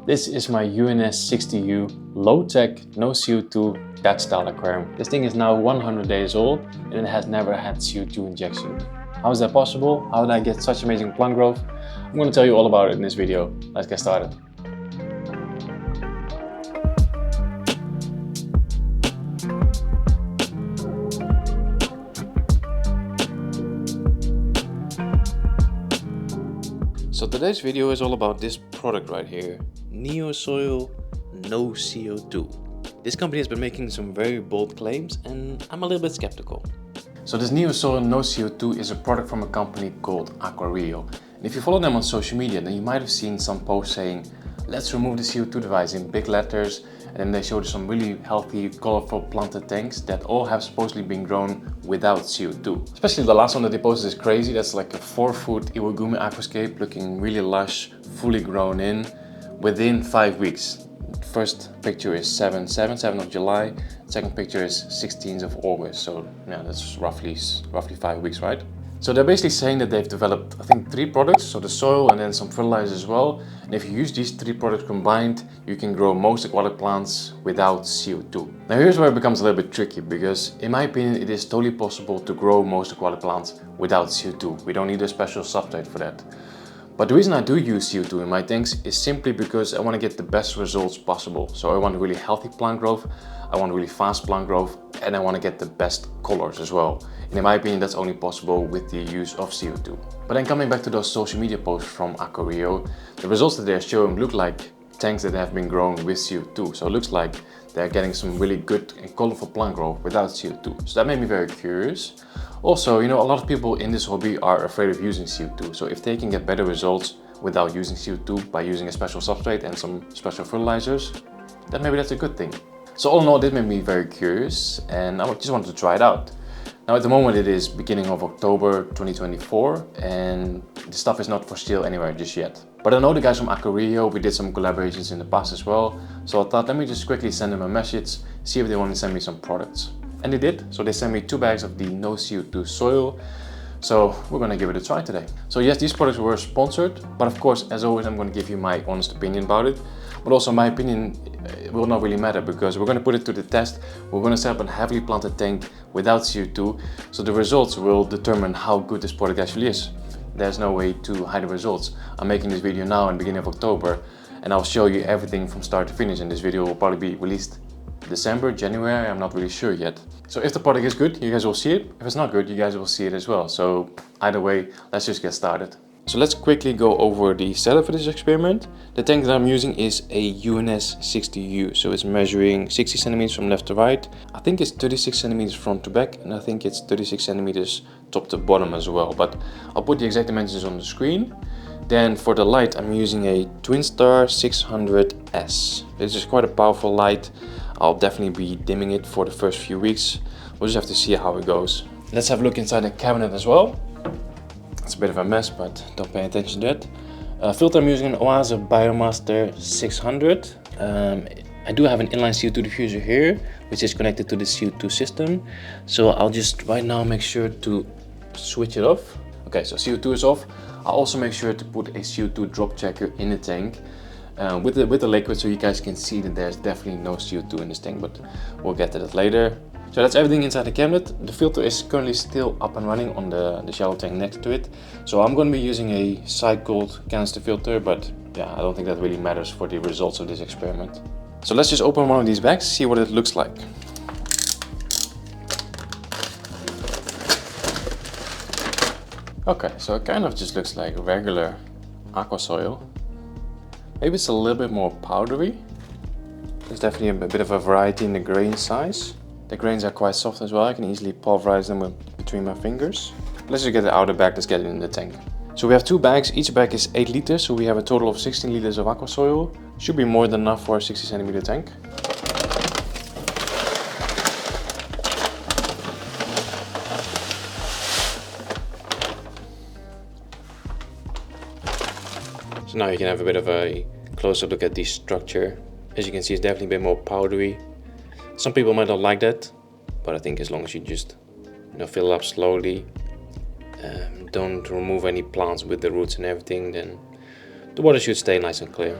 This is my UNS60U low-tech, no CO2 cat style aquarium. This thing is now 100 days old and it has never had CO2 injection. How is that possible? How did I get such amazing plant growth? I'm going to tell you all about it in this video. Let's get started. So today's video is all about this product right here, Aquasoil No CO2. This company has been making some very bold claims and I'm a little bit skeptical. So this Aquasoil No CO2 is a product from a company called Aquario. And if you follow them on social media, then you might have seen some posts saying, let's remove the CO2 device in big letters. And then they showed some really healthy, colorful planted tanks that all have supposedly been grown without CO2. Especially the last one that they posted is crazy. That's like a 4-foot Iwagumi Aquascape looking really lush, fully grown in within 5 weeks. First picture is 7th of July. Second picture is 16th of August. So yeah, that's roughly 5 weeks, right? So they're basically saying that they've developed, I think, 3 products, so the soil and then some fertilizer as well. And if you use these 3 products combined, you can grow most aquatic plants without CO2. Now here's where it becomes a little bit tricky, because in my opinion, it is totally possible to grow most aquatic plants without CO2. We don't need a special substrate for that. But the reason I do use CO2 in my tanks is simply because I want to get the best results possible. So I want really healthy plant growth, I want really fast plant growth, and I want to get the best colors as well. And in my opinion, that's only possible with the use of CO2. But then coming back to those social media posts from Aquario, the results that they're showing look like tanks that have been grown with CO2. So it looks like they're getting some really good and colorful plant growth without CO2. So that made me very curious. Also, you know, a lot of people in this hobby are afraid of using CO2. So if they can get better results without using CO2 by using a special substrate and some special fertilizers, then maybe that's a good thing. So all in all, this made me very curious and I just wanted to try it out. Now at the moment it is beginning of October 2024 and the stuff is not for sale anywhere just yet. But I know the guys from Aquario, we did some collaborations in the past as well. So I thought, let me just quickly send them a message, see if they want to send me some products. And they did, so they sent me 2 bags of the no CO2 soil. So we're gonna give it a try today. So yes, these products were sponsored, but of course, as always, I'm gonna give you my honest opinion about it. But also my opinion will not really matter because we're gonna put it to the test. We're gonna set up a heavily planted tank without CO2. So the results will determine how good this product actually is. There's no way to hide the results. I'm making this video now in the beginning of October and I'll show you everything from start to finish, and this video will probably be released December, January, I'm not really sure yet. So if the product is good, you guys will see it. If it's not good, you guys will see it as well. So either way, let's just get started. So let's quickly go over the setup for this experiment. The tank that I'm using is a UNS60U. So it's measuring 60 centimeters from left to right. I think it's 36 centimeters front to back, and I think it's 36 centimeters top to bottom as well. But I'll put the exact dimensions on the screen. Then for the light, I'm using a Twinstar 600S. This is quite a powerful light. I'll definitely be dimming it for the first few weeks. We'll just have to see how it goes. Let's have a look inside the cabinet as well. It's a bit of a mess, but don't pay attention to that. Filter, I'm using an Oase Biomaster 600. I do have an inline CO2 diffuser here, which is connected to the CO2 system. So I'll just right now make sure to switch it off. Okay, so CO2 is off. I'll also make sure to put a CO2 drop checker in the tank with the liquid, so you guys can see that there's definitely no CO2 in this tank, but we'll get to that later. So that's everything inside the cabinet. The filter is currently still up and running on the shallow tank next to it. So I'm going to be using a cycled canister filter, but yeah, I don't think that really matters for the results of this experiment. So let's just open one of these bags, see what it looks like. Okay, so it kind of just looks like regular Aquasoil. Maybe it's a little bit more powdery. There's definitely a bit of a variety in the grain size. The grains are quite soft as well. I can easily pulverize them between my fingers. Let's just get the outer bag, let's get it in the tank. So we have 2 bags, each bag is 8 liters, so we have a total of 16 liters of Aquasoil. Should be more than enough for a 60 centimeter tank. So now you can have a bit of a closer look at the structure. As you can see, it's definitely a bit more powdery. Some people might not like that, but I think as long as you just fill it up slowly, don't remove any plants with the roots and everything, then the water should stay nice and clear.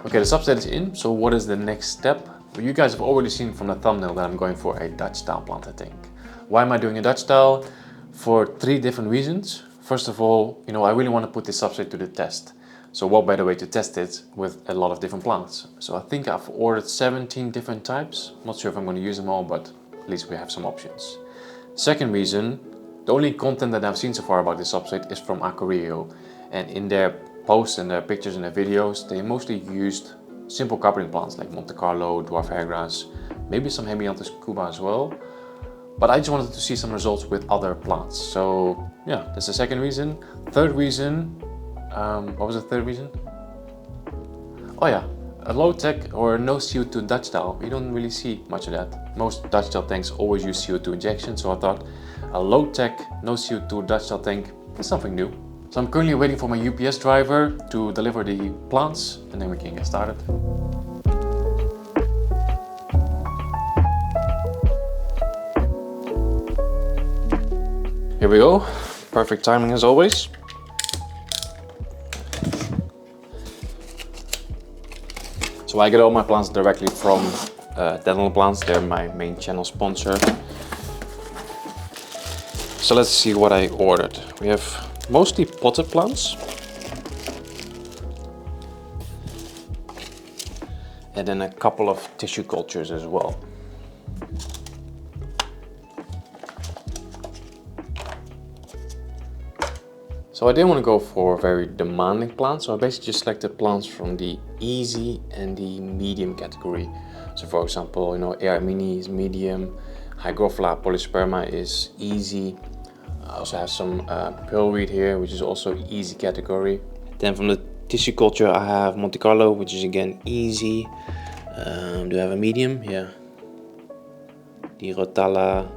Okay, the substrate is in, so what is the next step? Well, you guys have already seen from the thumbnail that I'm going for a Dutch style plant, I think. Why am I doing a Dutch style? For 3 different reasons. First of all, you know, I really want to put this substrate to the test. So what better way to test it with a lot of different plants? So I think I've ordered 17 different types. Not sure if I'm going to use them all, but at least we have some options. Second reason, the only content that I've seen so far about this substrate is from Aquario. And in their posts and their pictures and their videos, they mostly used simple carpeting plants like Monte Carlo, dwarf hairgrass, maybe some Hemianthus cuba as well. But I just wanted to see some results with other plants. So yeah, that's the second reason. Third reason, what was the third reason? Oh yeah, a low tech or no CO2 Dutch style. We don't really see much of that. Most Dutch style tanks always use CO2 injection. So I thought a low tech, no CO2 Dutch style tank is something new. So I'm currently waiting for my UPS driver to deliver the plants and then we can get started. Here we go, perfect timing as always. So I get all my plants directly from Dental Plants, they're my main channel sponsor. So let's see what I ordered. We have mostly potted plants. And then a couple of tissue cultures as well. So I didn't want to go for very demanding plants, so I basically just selected plants from the easy and the medium category. So for example, you know, AI Mini is medium, Hygrophila polysperma is easy. I also have some pearlweed here, which is also easy category. Then from the tissue culture, I have Monte Carlo, which is again easy. Do I have a medium? Yeah. The Rotala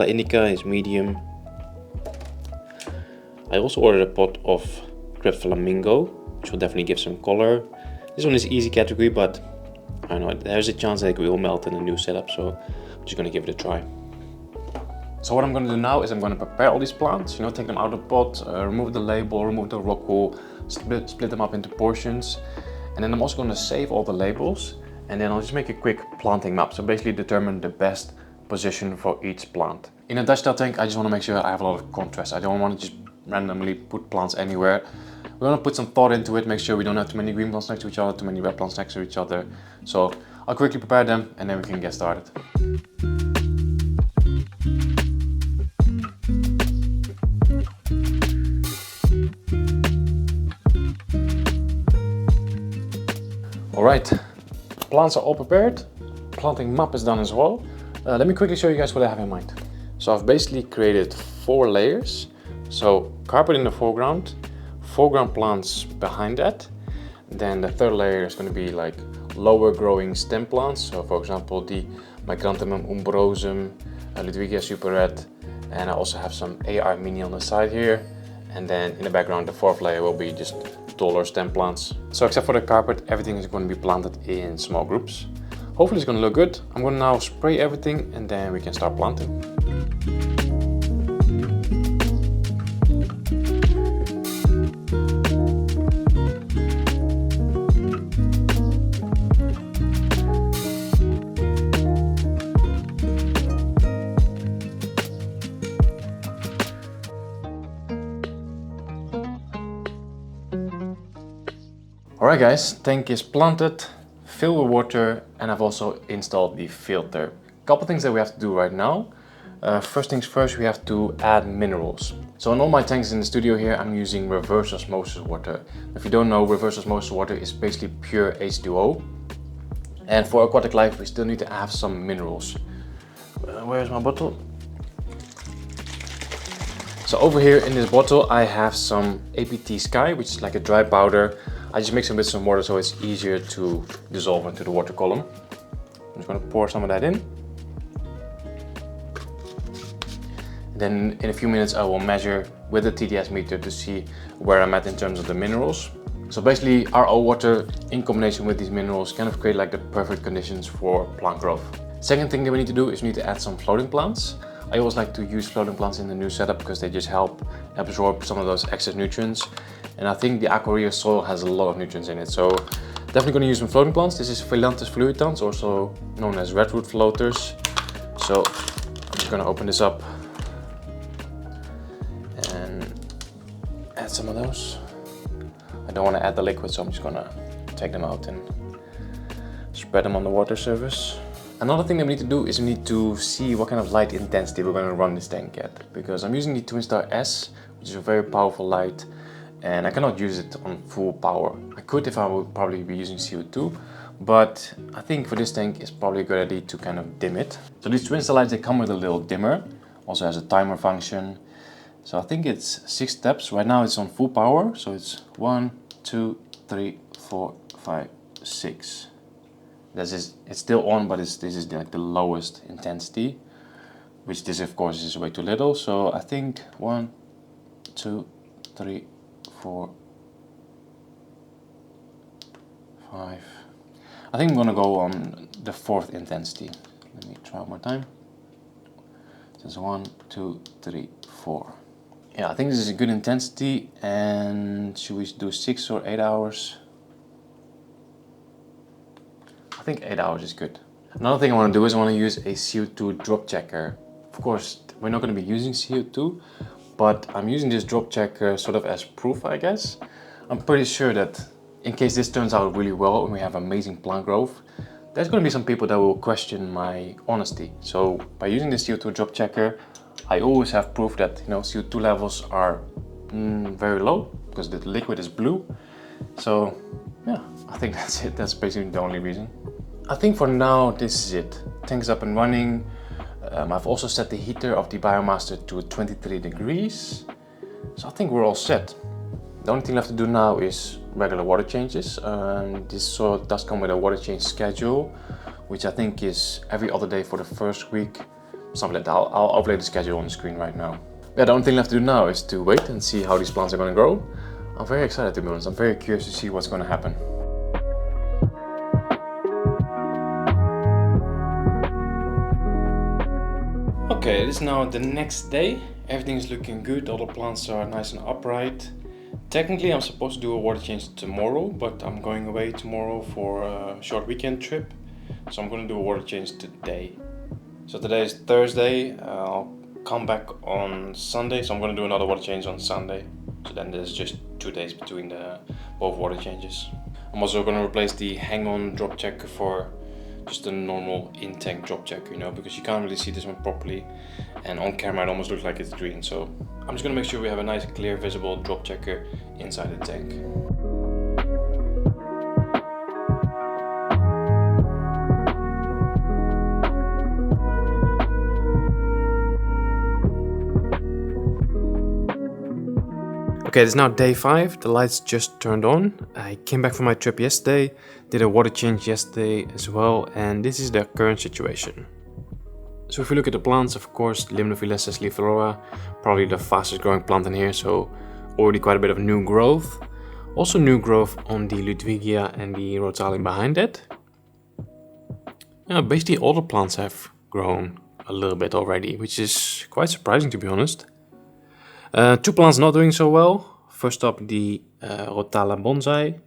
indica is medium. I also ordered a pot of Crêpe Flamingo, which will definitely give some color. This one is easy category, but I don't know, there's a chance that it will melt in a new setup, so I'm just gonna give it a try. So what I'm gonna do now is I'm gonna prepare all these plants, you know, take them out of the pot, remove the label, remove the rock wool, split them up into portions. And then I'm also gonna save all the labels, and then I'll just make a quick planting map. So basically determine the best position for each plant. In a Dutch style tank, I just wanna make sure I have a lot of contrast. I don't wanna just randomly put plants anywhere. We want to put some thought into it, make sure we don't have too many green plants next to each other, too many red plants next to each other. So I'll quickly prepare them and then we can get started. Alright, plants are all prepared. Planting map is done as well. Let me quickly show you guys what I have in mind. So I've basically created 4 layers. So carpet in the foreground plants behind that. Then the third layer is going to be like lower growing stem plants. So for example, the Micranthemum umbrosum, Ludwigia super red, and I also have some AR mini on the side here. And then in the background, the 4th layer will be just taller stem plants. So except for the carpet, everything is going to be planted in small groups. Hopefully it's going to look good. I'm going to now spray everything and then we can start planting. Alright guys, tank is planted, filled with water, and I've also installed the filter. Couple things that we have to do right now. First things first, we have to add minerals. So in all my tanks in the studio here, I'm using reverse osmosis water. If you don't know, reverse osmosis water is basically pure H2O. And for aquatic life, we still need to have some minerals. Where's my bottle? So over here in this bottle, I have some APT Sky, which is like a dry powder. I just mix it with some water so it's easier to dissolve into the water column. I'm just going to pour some of that in. Then in a few minutes I will measure with the TDS meter to see where I'm at in terms of the minerals. So basically RO water in combination with these minerals kind of create like the perfect conditions for plant growth. Second thing that we need to do is we need to add some floating plants. I always like to use floating plants in the new setup because they just help absorb some of those excess nutrients. and I think the Aquario soil has a lot of nutrients in it. So definitely going to use some floating plants. This is Phyllanthus fluitans, also known as redwood floaters. So I'm just going to open this up and add some of those. I don't want to add the liquid, so I'm just going to take them out and spread them on the water surface. Another thing that we need to do is we need to see what kind of light intensity we're going to run this tank at, because I'm using the Twinstar S, which is a very powerful light, and I cannot use it on full power. I could if I would probably be using CO2, but I think for this tank it's probably a good idea to kind of dim it. So these Twinstar lights, they come with a little dimmer, also has a timer function. So I think it's 6 steps. Right now it's on full power, so it's 1, 2, 3, 4, 5, 6. It's still on, but this is like the lowest intensity, which this of course is way too little. So I think 1, 2, 3, 4, 5. I think I'm gonna go on the 4th intensity. Let me try one more time. Just 1, 2, 3, 4. Yeah, I think this is a good intensity. And should we do 6 or 8 hours? I think 8 hours is good. Another thing I want to do is I want to use a CO2 drop checker. Of course, we're not going to be using CO2, but I'm using this drop checker sort of as proof, I guess. I'm pretty sure that in case this turns out really well and we have amazing plant growth, there's going to be some people that will question my honesty. So by using the CO2 drop checker, I always have proof that, you know, CO2 levels are very low because the liquid is blue. So yeah, I think that's it. That's basically the only reason. I think for now this is it. Tank is up and running. I've also set the heater of the Biomaster to 23 degrees. So I think we're all set. The only thing left to do now is regular water changes. This soil does come with a water change schedule, which I think is every other day for the first week. Something like that. I'll overlay the schedule on the screen right now. Yeah, the only thing left to do now is to wait and see how these plants are going to grow. I'm very excited, to be honest. I'm very curious to see what's going to happen. Okay, it is now the next day. Everything is looking good. All the plants are nice and upright. Technically, I'm supposed to do a water change tomorrow, but I'm going away tomorrow for a short weekend trip. So I'm going to do a water change today. So today is Thursday. I'll come back on Sunday, so I'm going to do another water change on Sunday. So then there's just 2 days between both water changes. I'm also going to replace the hang-on drop checker for just a normal in-tank drop checker, you know, because you can't really see this one properly, and on camera it almost looks like it's green. So I'm just going to make sure we have a nice, clear, visible drop checker inside the tank. Okay, it's now day 5, the lights just turned on. I came back from my trip yesterday, did a water change yesterday as well, and this is the current situation. So if we look at the plants, of course, Limnophila sessiliflora, probably the fastest growing plant in here, so already quite a bit of new growth. Also new growth on the Ludwigia and the Rotali behind it. Yeah, basically all the plants have grown a little bit already, which is quite surprising, to be honest. 2 plants not doing so well. First up, the Rotala bonsai.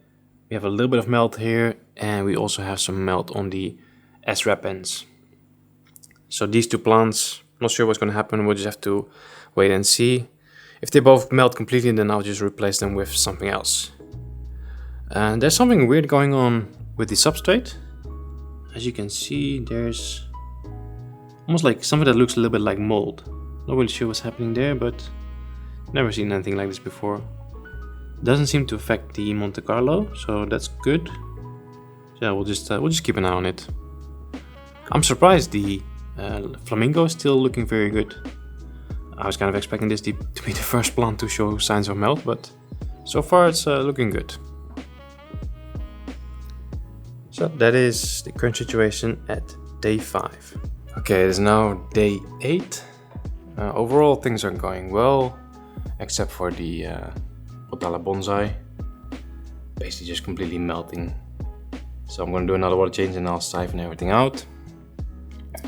We have a little bit of melt here, and we also have some melt on the S repens. So these 2 plants, not sure what's going to happen. We'll just have to wait and see. If they both melt completely, then I'll just replace them with something else. And there's something weird going on with the substrate. As you can see, there's almost like something that looks a little bit like mold. Not really sure what's happening there, but never seen anything like this before. Doesn't seem to affect the Monte Carlo, so that's good. So yeah, we'll just keep an eye on it. I'm surprised the Flamingo is still looking very good. I was kind of expecting this to be the first plant to show signs of melt, but so far it's looking good. So that is the current situation at day 5. Okay, it is now day 8. Overall things are going well, except for the Rotala bonsai. Basically just completely melting. So I'm going to do another water change and I'll siphon everything out.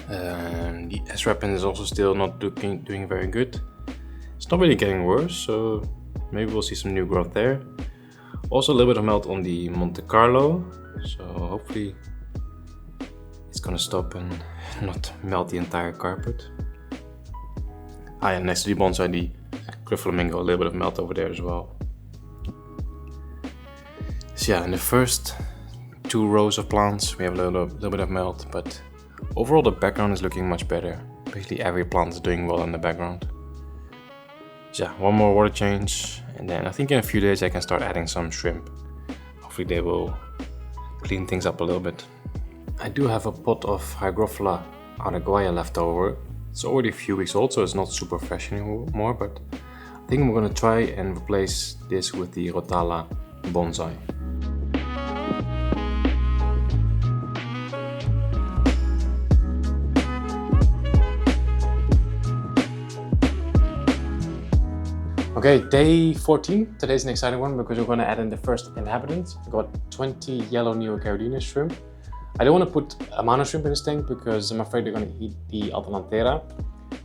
The S-Repen is also still not doing very good. It's not really getting worse, so maybe we'll see some new growth there. Also a little bit of melt on the Monte Carlo, so hopefully it's gonna stop and not melt the entire carpet. Ah yeah, next to the bonsai, the Flamingo, a little bit of melt over there as well. So yeah, in the first 2 rows of plants we have a little bit of melt, but overall the background is looking much better. Basically every plant is doing well in the background. So yeah, one more water change, and then I think in a few days I can start adding some shrimp. Hopefully they will clean things up a little bit. I do have a pot of Hygrophila araguaia left over. It's already a few weeks old, so it's not super fresh anymore, but I think I'm gonna try and replace this with the Rotala bonsai. Okay, day 14. Today's an exciting one because we're going to add in the first inhabitant. I got 20 yellow Neocaridina shrimp. I don't want to put a mono shrimp in this tank because I'm afraid they're going to eat the Atalantera.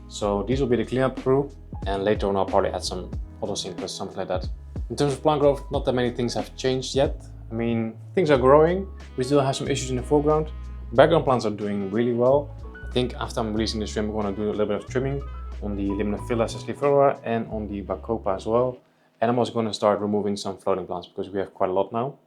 So these will be the cleanup crew, and later on I'll probably add some photosynthesis, something like that. In terms of plant growth, not that many things have changed yet. I mean, things are growing. We still have some issues in the foreground. Background plants are doing really well. I think after I'm releasing the shrimp, I'm going to do a little bit of trimming on the Limnophila sessiliflora and on the Bacopa as well. And I'm also going to start removing some floating plants because we have quite a lot now.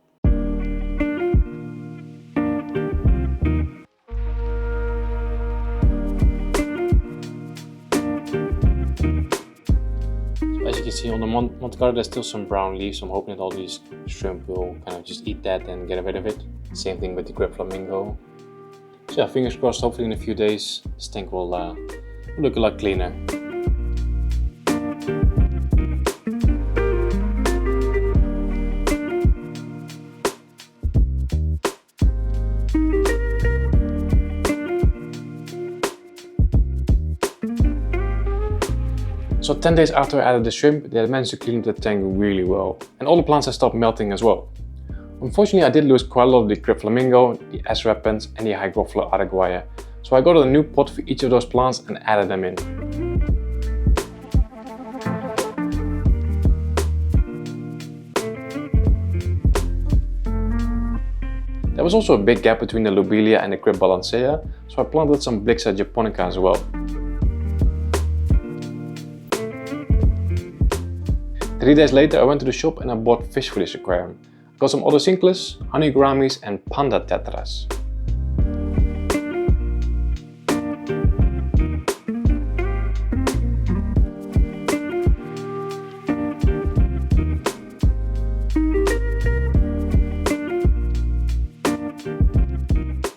So as you can see on the Monte Carlo, there's still some brown leaves, so I'm hoping that all these shrimp will kind of just eat that and get rid of it. Same thing with the Grip Flamingo. So yeah, fingers crossed, hopefully in a few days this tank will look a lot cleaner. So 10 days after I added the shrimp, they had managed to clean the tank really well. And all the plants have stopped melting as well. Unfortunately, I did lose quite a lot of the Grip Flamingo, the S. repens and the Hygrophila araguaia. So I got a new pot for each of those plants and added them in. There was also a big gap between the Lobelia and the Grip Balancea, so I planted some Blixa japonica as well. 3 days later I went to the shop and I bought fish for this aquarium. I got some Otocinclus, honey gouramis and panda tetras.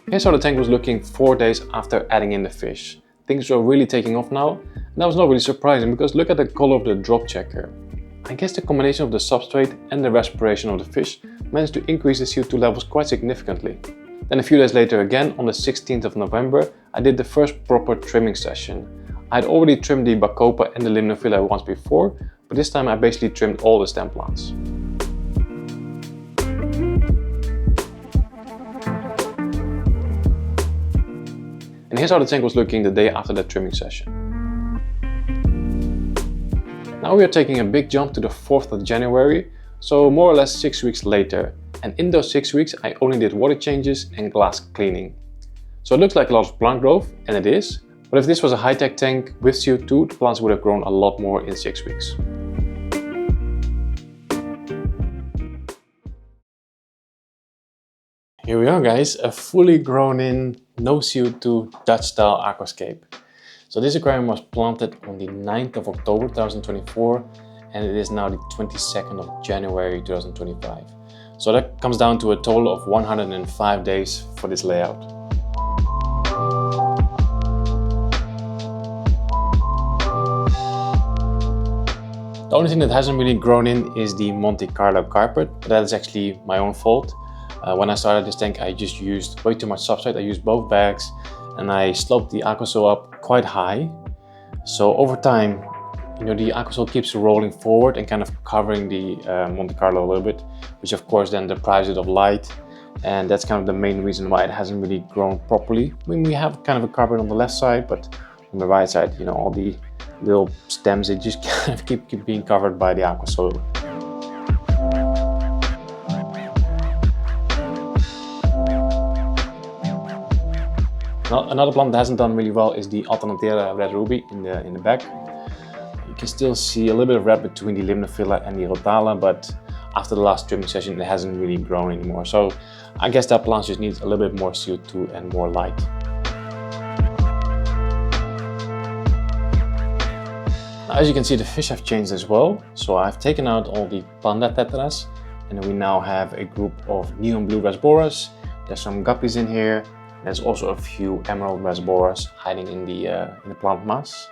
Here's how the tank was looking 4 days after adding in the fish. Things were really taking off now, and that was not really surprising because look at the color of the drop checker. I guess the combination of the substrate and the respiration of the fish managed to increase the CO2 levels quite significantly. Then a few days later again, on the 16th of November, I did the first proper trimming session. I had already trimmed the Bacopa and the Limnophila once before, but this time I basically trimmed all the stem plants. And here's how the tank was looking the day after that trimming session. Now we are taking a big jump to the 4th of January, so more or less 6 weeks later. And in those 6 weeks I only did water changes and glass cleaning. So it looks like a lot of plant growth, and it is, but if this was a high-tech tank with CO2, the plants would have grown a lot more in 6 weeks. Here we are guys, a fully grown in, no CO2 Dutch style aquascape. So this aquarium was planted on the 9th of October 2024 and it is now the 22nd of January 2025. So that comes down to a total of 105 days for this layout. The only thing that hasn't really grown in is the Monte Carlo carpet, but that is actually my own fault. When I started this tank, I just used way too much substrate. I used both bags and I sloped the Aquasoil up quite high. So over time, you know, the Aquasoil keeps rolling forward and kind of covering the Monte Carlo a little bit, which of course then deprives it of light. And that's kind of the main reason why it hasn't really grown properly. I mean, we have kind of a carpet on the left side, but on the right side, you know, all the little stems, they just kind of keep being covered by the Aquasoil. Now, another plant that hasn't done really well is the Alternatera red ruby in the back. You can still see a little bit of red between the Limnophila and the Rotala, but after the last trimming session it hasn't really grown anymore. So I guess that plant just needs a little bit more CO2 and more light. Now, as you can see, the fish have changed as well. So I've taken out all the panda tetras, and we now have a group of neon blue rasboras. There's some guppies in here. There's also a few emerald rasboras hiding in the plant mass.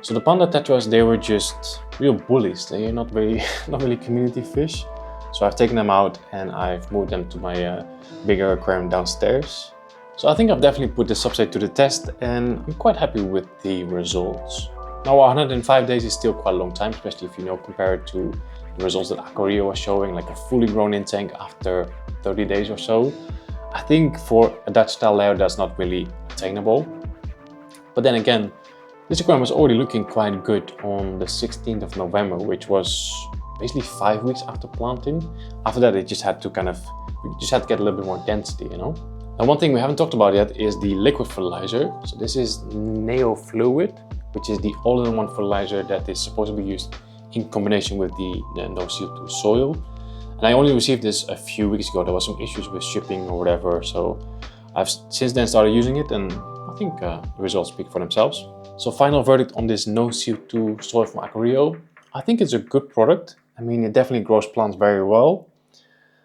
So the panda tetras, they were just real bullies. They're not really community fish. So I've taken them out and I've moved them to my bigger aquarium downstairs. So I think I've definitely put the substrate to the test, and I'm quite happy with the results. Now 105 days is still quite a long time, especially if you know, compared to the results that Aquario was showing, like a fully grown in tank after 30 days or so. I think for a Dutch style layout that's not really attainable. But then again, this aquarium was already looking quite good on the 16th of November, which was basically 5 weeks after planting. After that, it just had to get a little bit more density, you know. Now, one thing we haven't talked about yet is the liquid fertilizer. So this is Neo Fluid, which is the all-in-one fertilizer that is supposed to be used in combination with the no CO2 soil. And I only received this a few weeks ago. There was some issues with shipping or whatever. So I've since then started using it, and I think the results speak for themselves. So final verdict on this no CO2 soil from Aquario. I think it's a good product. I mean, it definitely grows plants very well.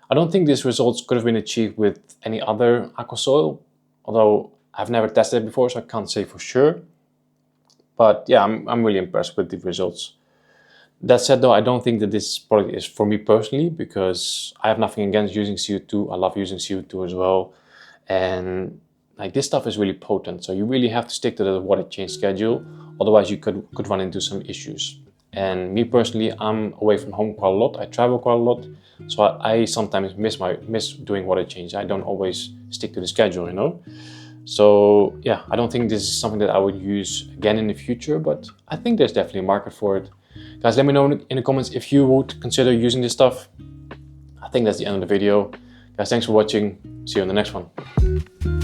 I don't think these results could have been achieved with any other Aquasoil, although I've never tested it before, so I can't say for sure. But yeah, I'm really impressed with the results. That said though, I don't think that this product is for me personally, because I have nothing against using CO2. I love using CO2 as well. And like, this stuff is really potent, so you really have to stick to the water change schedule. Otherwise you could run into some issues. And me personally, I'm away from home quite a lot. I travel quite a lot. So I sometimes miss doing water change. I don't always stick to the schedule, you know. So yeah, I don't think this is something that I would use again in the future, but I think there's definitely a market for it. Guys, let me know in the comments if you would consider using this stuff. I think that's the end of the video. Guys, thanks for watching. See you on the next one.